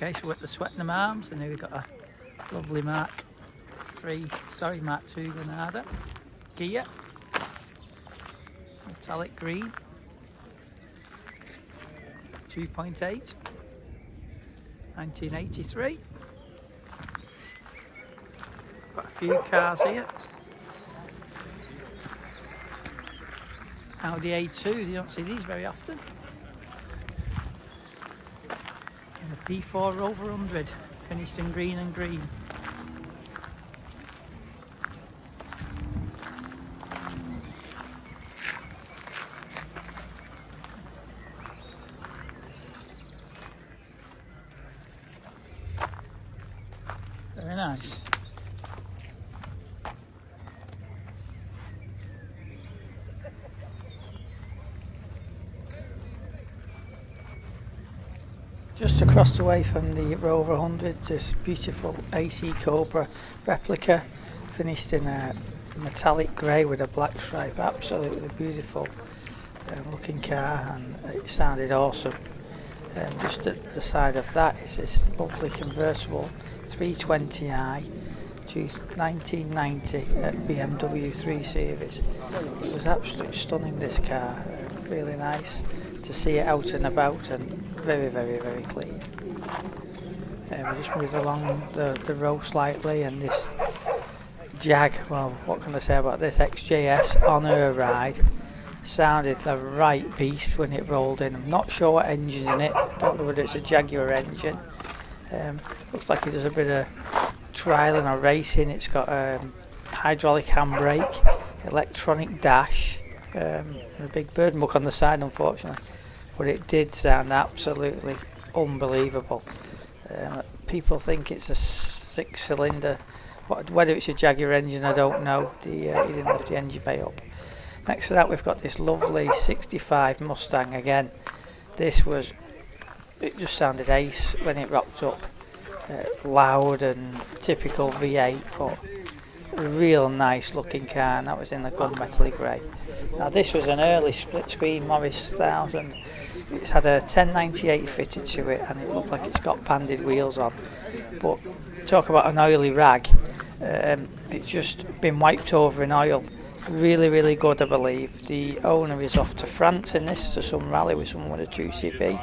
Okay, so we're at the Swettenham Arms, and here we've got a lovely Mark 2 Granada gear, metallic green, 2.8, 1983. Got a few cars here. Audi A2, you don't see these very often. And a P4 Rover 100, finished in green and green. Very nice. Just across the way from the Rover 100, this beautiful AC Cobra replica, finished in a metallic grey with a black stripe. Absolutely beautiful looking car, and it sounded awesome. Just at the side of that is this lovely convertible 320i to 1990 at BMW 3 Series. It was absolutely stunning, this car, really nice to see it out and about, and very, very, very clean. We just move along the road slightly, and this Jag, well, what can I say about this XJS on her ride, sounded a right beast when it rolled in. I'm not sure what engine's in it, don't know whether it's a Jaguar engine. Looks like it does a bit of trialing or racing. It's got hydraulic handbrake, electronic dash, and a big bird muck on the side, unfortunately, but it did sound absolutely unbelievable. People think it's a 6-cylinder, whether it's a Jaguar engine I don't know. He didn't lift the engine bay up. Next to that we've got this lovely 65 Mustang again. It just sounded ace when it rocked up, loud and typical V8, but a real nice looking car, and that was in the gunmetal grey. Now this was an early split screen Morris 1000. It's had a 1098 fitted to it, and it looked like it's got banded wheels on, but talk about an oily rag, it's just been wiped over in oil. Really, really good, I believe. The owner is off to France in this, to some rally with someone with a 2CV.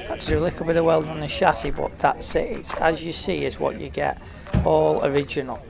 Had to do a little bit of welding on the chassis, but that's it. It's, as you see, is what you get, all original.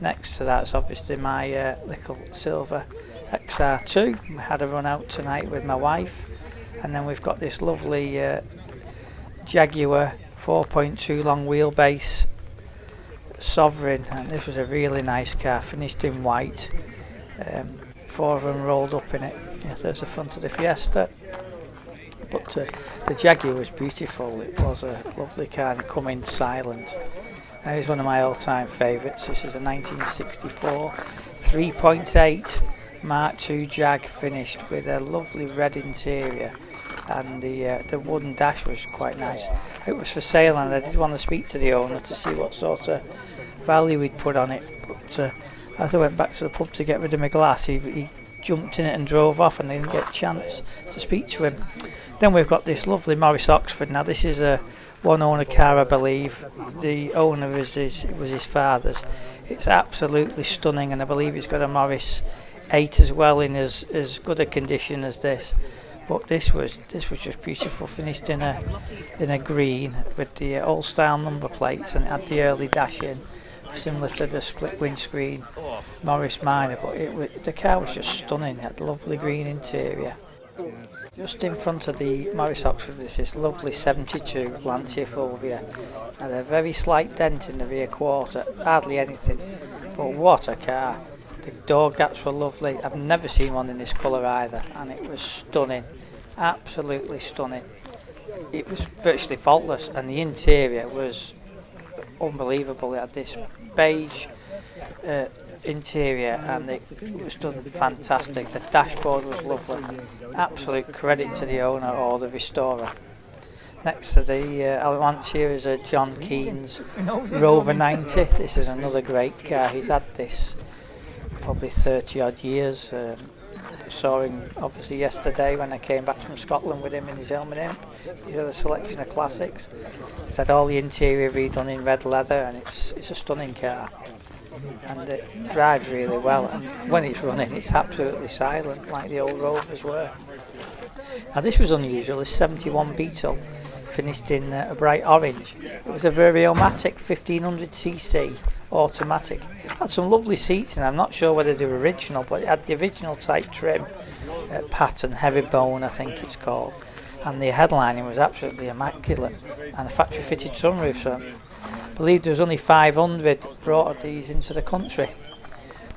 Next to that's obviously my little silver XR2. We had a run out tonight with my wife, and then we've got this lovely Jaguar 4.2 long wheelbase Sovereign, and this was a really nice car, finished in white. 4 of them rolled up in it. Yeah, there's the front of the Fiesta. But the Jaguar was beautiful. It was a lovely car, and it come in silent. Now, here's one of my all-time favourites. This is a 1964 3.8 Mark II Jag, finished with a lovely red interior, and the wooden dash was quite nice. It was for sale, and I did want to speak to the owner to see what sort of value he'd put on it. But as I went back to the pub to get rid of my glass, he jumped in it and drove off, and I didn't get a chance to speak to him. Then we've got this lovely Morris Oxford. Now this is a one-owner car, I believe. The owner was his father's. It's absolutely stunning, and I believe he's got a Morris 8 as well in as good a condition as this. But this was just beautiful, finished in a green with the old style number plates, and it had the early dash in, similar to the split windscreen Morris Minor, but the car was just stunning. It had a lovely green interior. Just in front of the Morris Oxford is this lovely 72 Lancia Fulvia. Had a very slight dent in the rear quarter, hardly anything, but what a car. The door gaps were lovely. I've never seen one in this colour either, and it was stunning, absolutely stunning. It was virtually faultless, and the interior was unbelievable. It had this beige interior, and it was done fantastic. The dashboard was lovely. Absolute credit to the owner or the restorer. Next to the Lancia is a John Keynes Rover 90. This is another great car. He's had this probably 30 odd years. saw him obviously yesterday when I came back from Scotland with him in his helmet imp. He had a selection of classics. He's had all the interior redone in red leather, and it's a stunning car, and it drives really well, and when it's running it's absolutely silent like the old Rovers were. Now this was unusual. This 71 Beetle finished in a bright orange. It was a Variomatic 1500cc automatic. Had some lovely seats, and I'm not sure whether they were original, but it had the original type trim, pattern, herringbone I think it's called, and the headlining was absolutely immaculate, and a factory fitted sunroof. So I believe there was only 500 brought of these into the country.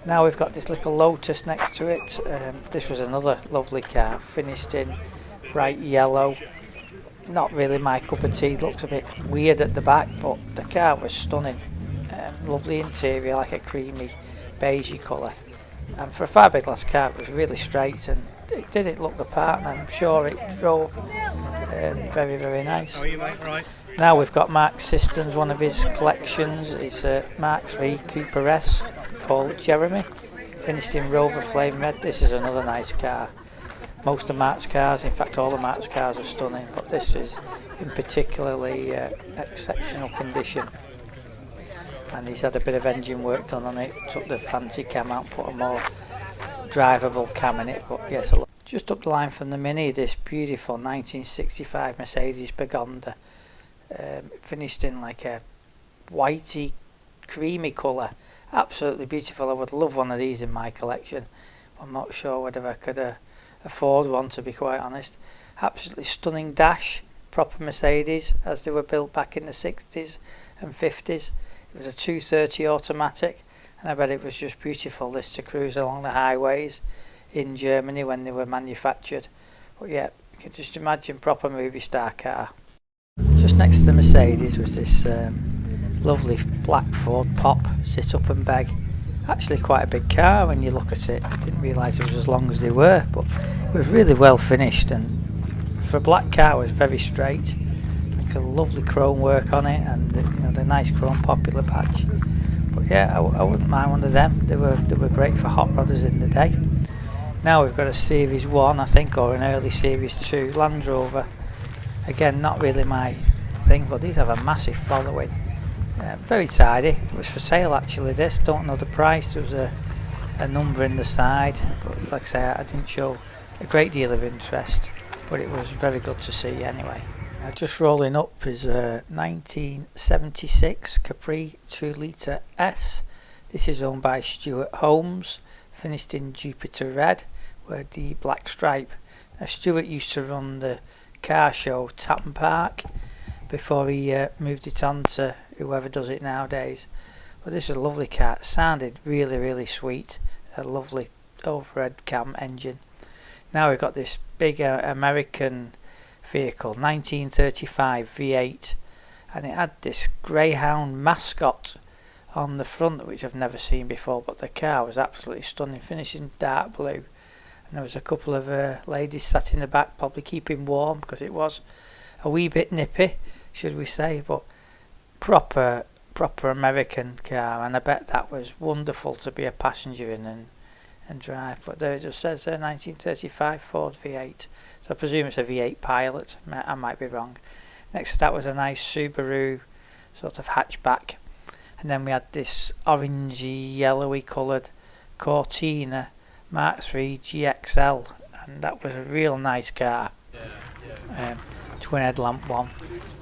Now we've got this little Lotus next to it. This was another lovely car, finished in bright yellow. Not really my cup of tea, looks a bit weird at the back, but the car was stunning. Lovely interior, like a creamy beigey colour, and for a fiberglass car it was really straight, and it look the part, and I'm sure it drove very, very nice. How are you, mate? Right. Now we've got Mark's Systems, one of his collections. It's a Mark III Cooper S called Jeremy, finished in Rover Flame Red. This is another nice car. Most of Mark's cars, in fact all of Mark's cars, are stunning, but this is in particularly exceptional condition. And he's had a bit of engine work done on it, took the fancy cam out, put a more drivable cam in it, but yes, just up the line from the Mini, this beautiful 1965 Mercedes Bergonda, finished in like a whitey creamy colour, absolutely beautiful. I would love one of these in my collection. I'm not sure whether I could afford one, to be quite honest. Absolutely stunning dash, proper Mercedes as they were built back in the 60s and 50s. It was a 230 automatic, and I bet it was just beautiful, this, to cruise along the highways in Germany when they were manufactured. But yeah, you can just imagine proper movie star car. Just next to the Mercedes was this lovely black Ford Pop, sit up and beg. Actually quite a big car when you look at it. I didn't realise it was as long as they were, but it was really well finished, and for a black car it was very straight. Like a lovely chrome work on it, and the nice chrome popular badge. But yeah, I wouldn't mind one of them. They were great for hot rodders in the day. Now we've got a Series 1 I think, or an early Series 2 Land Rover. Again, not really my thing, but these have a massive following. Very tidy. It was for sale actually, this, don't know the price. There was a number in the side, but like I say, I didn't show a great deal of interest, but it was very good to see anyway. Just rolling up is a 1976 Capri 2 litre S. This is owned by Stuart Holmes, finished in Jupiter Red with the black stripe. Now Stuart used to run the car show Tapton Park before he moved it on to whoever does it nowadays. But this is a lovely car. It sounded really, really sweet. A lovely overhead cam engine. Now we've got this big American vehicle, 1935 V8, and it had this greyhound mascot on the front, which I've never seen before, but the car was absolutely stunning, finishing dark blue, and there was a couple of ladies sat in the back, probably keeping warm, because it was a wee bit nippy, should we say, but proper American car, and I bet that was wonderful to be a passenger in and drive. But there it just says there 1935 Ford V8, so I presume it's a V8 Pilot. I might be wrong. Next to that was a nice Subaru sort of hatchback, and then we had this orangey yellowy coloured Cortina Mark III GXL, and that was a real nice car. Twin headlamp one,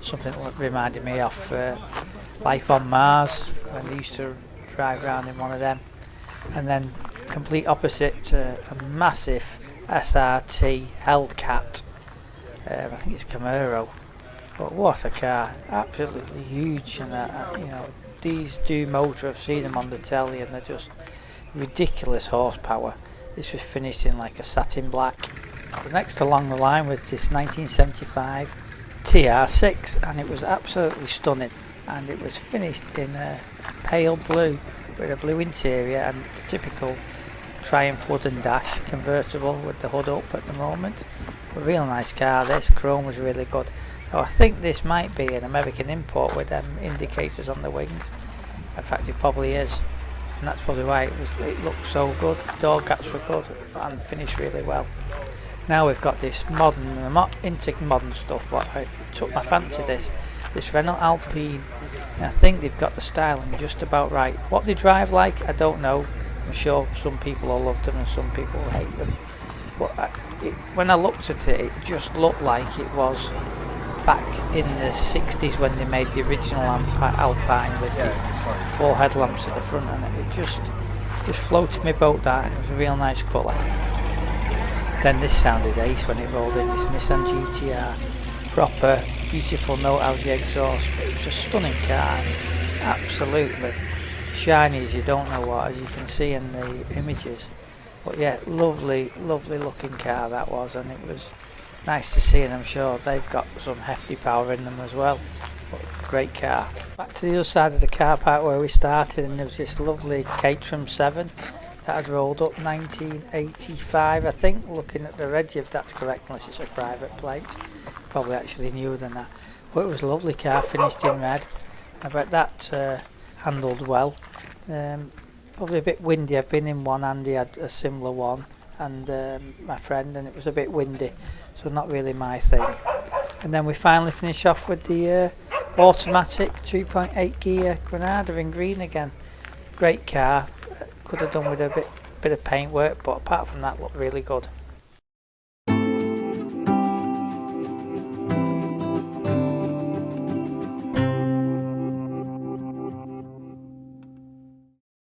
something that reminded me of Life on Mars when they used to drive around in one of them. And then complete opposite, a massive SRT Hellcat. I think it's Camaro, but what a car! Absolutely huge, and these do motor. I've seen them on the telly, and they're just ridiculous horsepower. This was finished in like a satin black. The next along the line was this 1975 TR6, and it was absolutely stunning, and it was finished in a pale blue with a blue interior and the typical Triumph wooden dash, convertible with the hood up at the moment. A real nice car. This chrome was really good. So I think this might be an American import with them indicators on the wings. In fact, it probably is. and that's probably why it looked so good. Door gaps were good and finished really well. Now we've got this modern, and I'm not into modern stuff, but it took my fancy, this Renault Alpine, and I think they've got the styling just about right. What they drive like, I don't know. I'm sure some people will love them and some people will hate them, but when I looked at it, it just looked like it was back in the 60s when they made the original Alpine with the 4 headlamps at the front, and it just floated my boat that, and it was a real nice colour. Then this sounded ace when it rolled in, this Nissan GTR, proper beautiful note out the exhaust, but it was a stunning car, absolutely shiny as you don't know what, as you can see in the images. But yeah, lovely looking car that was, and it was nice to see, and I'm sure they've got some hefty power in them as well. But great car. Back to the other side of the car park where we started, and there was this lovely Caterham 7 that had rolled up 1985, I think, looking at the reg, if that's correct, unless it's a private plate. Probably actually newer than that. But it was a lovely car, finished in red. I bet that handled well. Probably a bit windy. I've been in one, Andy had a similar one, and my friend, and it was a bit windy, so not really my thing. And then we finally finish off with the automatic 2.8 gear Granada in green again. Great car. Could have done with a bit of paint work, but apart from that, looked really good.